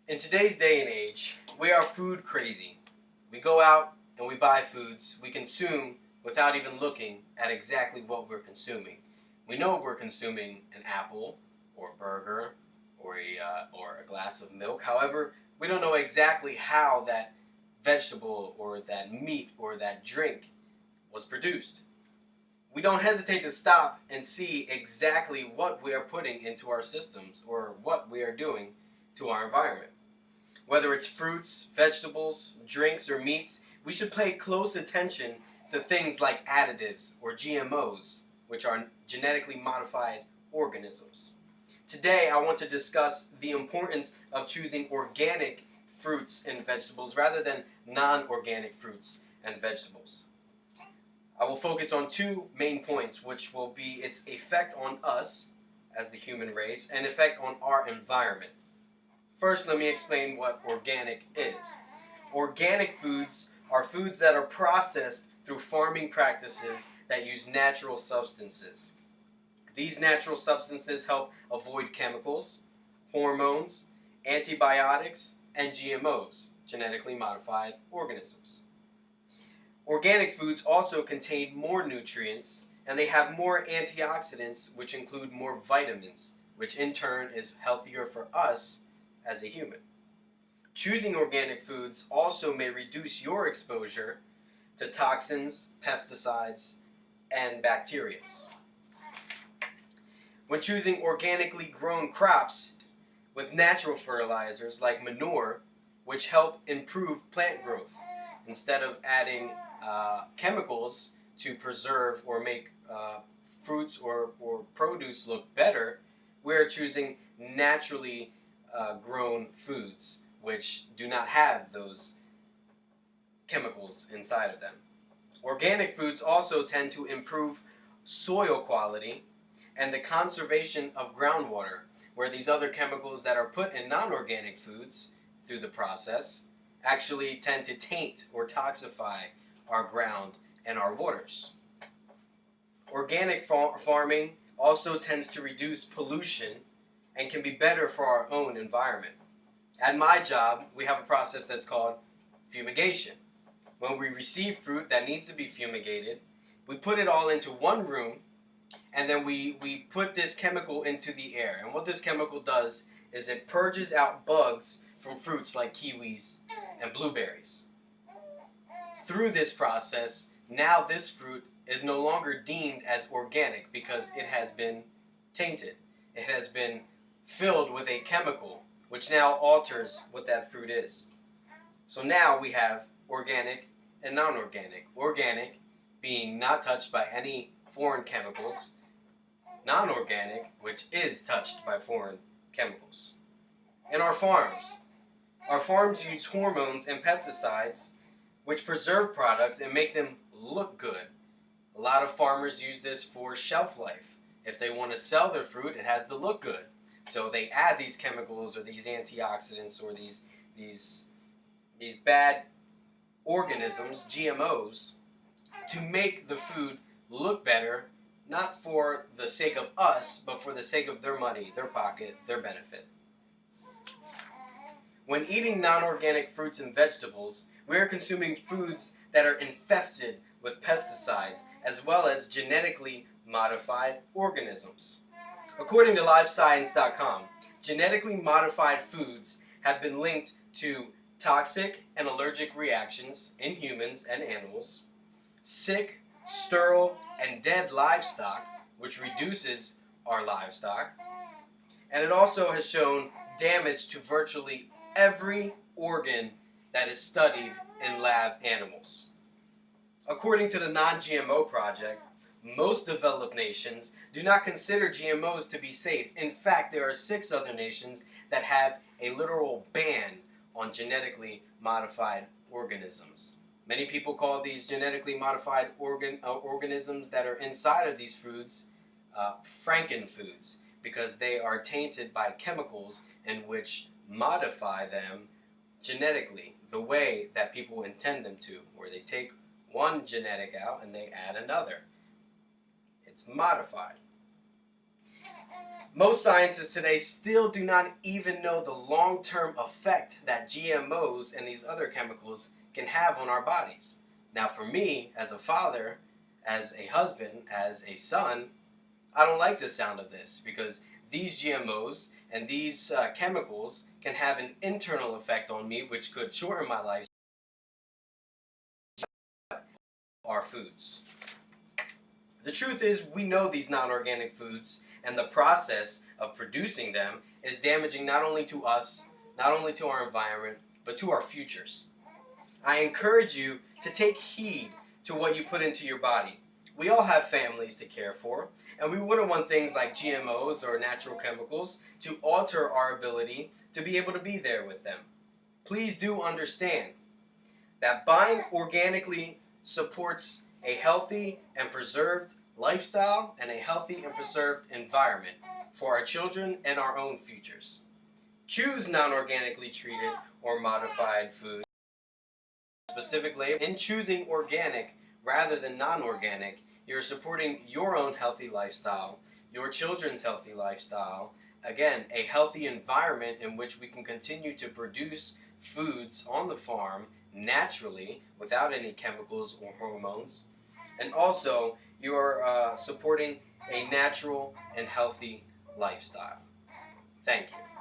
In today's day and age, we are food crazy. We go out and we buy foods we consume without even looking at exactly what we're consuming. We know we're consuming an apple or a burger or a glass of milk. However, we don't know exactly how that vegetable or that meat or that drink was produced. We don't hesitate to stop and see exactly what we are putting into our systems or what we are doing to our environment. Whether it's fruits, vegetables, drinks, or meats, we should pay close attention to things like additives or GMOs, which are genetically modified organisms. Today, I want to discuss the importance of choosing organic fruits and vegetables rather than non-organic fruits and vegetables. I will focus on two main points, which will be its effect on us as the human race and effect on our environment. First, let me explain what organic is. Organic foods are foods that are processed through farming practices that use natural substances. These natural substances help avoid chemicals, hormones, antibiotics, and GMOs, genetically modified organisms. Organic foods also contain more nutrients, and they have more antioxidants, which include more vitamins, which in turn is healthier for us as a human. Choosing organic foods also may reduce your exposure to toxins, pesticides, and bacteria. When choosing organically grown crops with natural fertilizers like manure, which help improve plant growth, instead of adding chemicals to preserve or make fruits or produce look better, we're choosing naturally grown foods which do not have those chemicals inside of them. Organic foods also tend to improve soil quality and the conservation of groundwater, where these other chemicals that are put in non-organic foods through the process actually tend to taint or toxify our ground and our waters. Organic farming also tends to reduce pollution and can be better for our own environment. At my job, we have a process that's called fumigation. When we receive fruit that needs to be fumigated, we put it all into one room, and then we put this chemical into the air. And what this chemical does is it purges out bugs from fruits like kiwis and blueberries. Through this process, now this fruit is no longer deemed as organic because it has been tainted. It has been filled with a chemical which now alters what that fruit is. So now we have organic and non-organic. Organic being not touched by any foreign chemicals, non-organic, which is touched by foreign chemicals. In our farms use hormones and pesticides which preserve products and make them look good. A lot of farmers use this for shelf life. If they want to sell their fruit, it has to look good. So they add these chemicals or these antioxidants or these bad organisms, GMOs, to make the food look better, not for the sake of us, but for the sake of their money, their pocket, their benefit. When eating non-organic fruits and vegetables, we are consuming foods that are infested with pesticides as well as genetically modified organisms. According to LiveScience.com, genetically modified foods have been linked to toxic and allergic reactions in humans and animals, sick, sterile, and dead livestock, which reduces our livestock, and it also has shown damage to virtually every organ that is studied in lab animals. According to the Non-GMO Project, most developed nations do not consider GMOs to be safe. In fact, there are 6 other nations that have a literal ban on genetically modified organisms. Many people call these genetically modified organisms that are inside of these foods frankenfoods because they are tainted by chemicals in which modify them genetically the way that people intend them to, where they take one genetic out and they add another. It's modified. Most scientists today still do not even know the long-term effect that GMOs and these other chemicals can have on our bodies. Now, for me, as a father, as a husband, as a son, I don't like the sound of this because these GMOs and these chemicals can have an internal effect on me which could shorten my life. Our foods. The truth is, we know these non-organic foods and the process of producing them is damaging not only to us, not only to our environment, but to our futures. I encourage you to take heed to what you put into your body. We all have families to care for, and we wouldn't want things like GMOs or natural chemicals to alter our ability to be able to be there with them. Please do understand that buying organically supports a healthy and preserved lifestyle and a healthy and preserved environment for our children and our own futures. Choose non-organically treated or modified foods. Specific label. In choosing organic rather than non-organic, you're supporting your own healthy lifestyle, your children's healthy lifestyle, again, a healthy environment in which we can continue to produce foods on the farm naturally without any chemicals or hormones, and also you're supporting a natural and healthy lifestyle. Thank you.